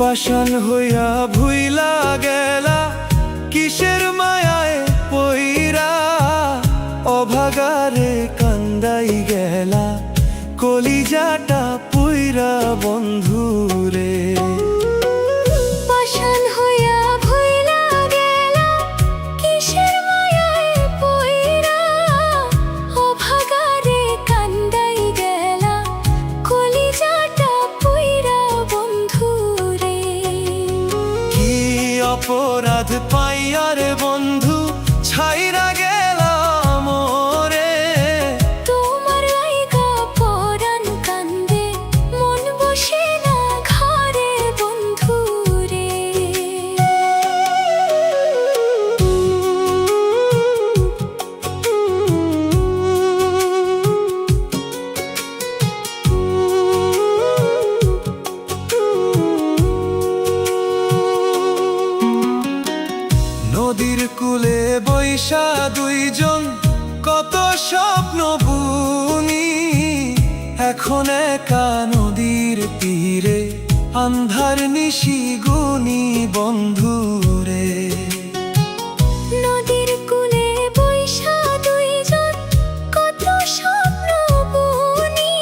পাষাণ হইয়া ভুইলা গেলা কিসের মায়ায় পইরা, অভাগারে কান্দাই গেলা কলিজাটা পুইরা বন্ধুরে। পাষাণ হইয়া ভুইলা গেলা কিসের মায়ায় পইরা, অভাগারে কান্দাই গেলা কলিজাটা পুইরা বন্ধুরে। কি অপরাধ পাইয়ার বন্ধু ছাইরা গেলা মোরে, তোমার লাইগা পরাণ কান্দে মন বসে না ঘরে বন্ধুরে। নদীর কূলে বৈশা দুইজন কত স্বপ্ন বুনি, এখন একা নদীর তীরে আন্ধার নিশি গুনি বন্ধুরে। নদীর কূলে বৈশা দুইজন কত স্বপ্ন বুনি,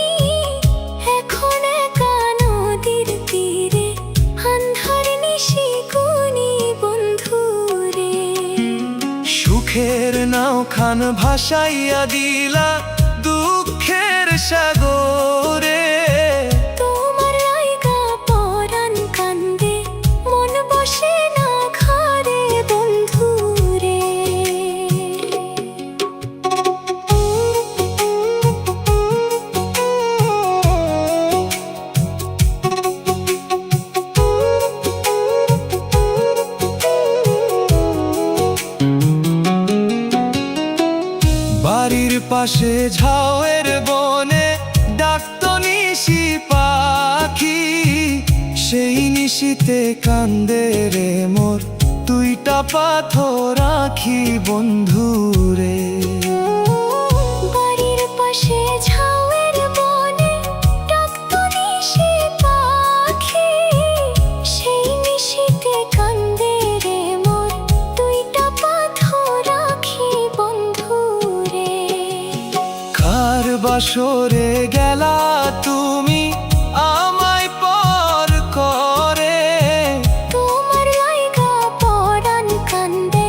এখন একা নদীর তীরে আন্ধার নিশি গুনি বন্ধুরে। সুখের নাও খান ভাসাইয়া দিলা দুঃখের সাগরে, তোমার লাইগা পরাণ কান্দে মন বসে না ঘরে বন্ধুরে। বাড়ির পাশে ঝাউয়ের বনে ডাকত নিশি পাখি, সেই নিশিতে কান্দে রে মোর দুইটা পাথর আঁখি বন্ধুরে। বাড়ির পাশে ঝাউয়ের বনে ডাকত নিশি পাখি, সেই নিশিতে কান্দে রে মোর দুইটা পাথর আঁখি বন্ধুরে। কার বাসরে গেলা তুমি আমায় পর করে, তোমার লাইগা পরাণ কান্দে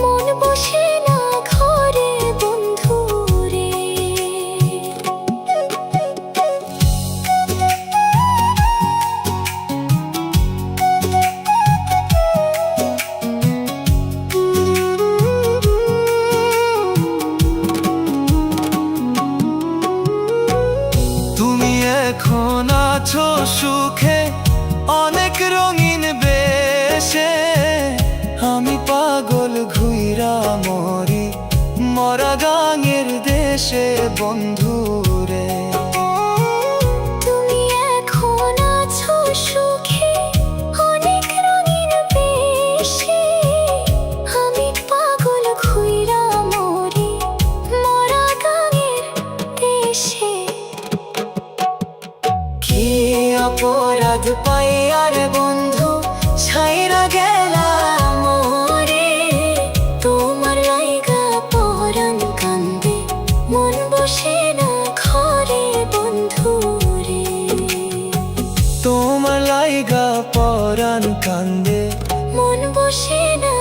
মন বসে না ঘরে বন্ধুরে। তুমি এখন আছো সুখে অনেক রঙিন বেশে, আমি পাগল ঘুইরা মরি মরা গাঙের দেশে বন্ধুরে। তুমি এখন আছো সুখে অনেক রঙিন বেশে, আমি পাগল ঘুইরা মরি মরা গাঙের দেশে। কি অপরাধ পাইয়ার বন্ধু ছাইরা গেলা মোরে, তোমার লাইগা জায়গা পরাণ কান্দে মন বসে না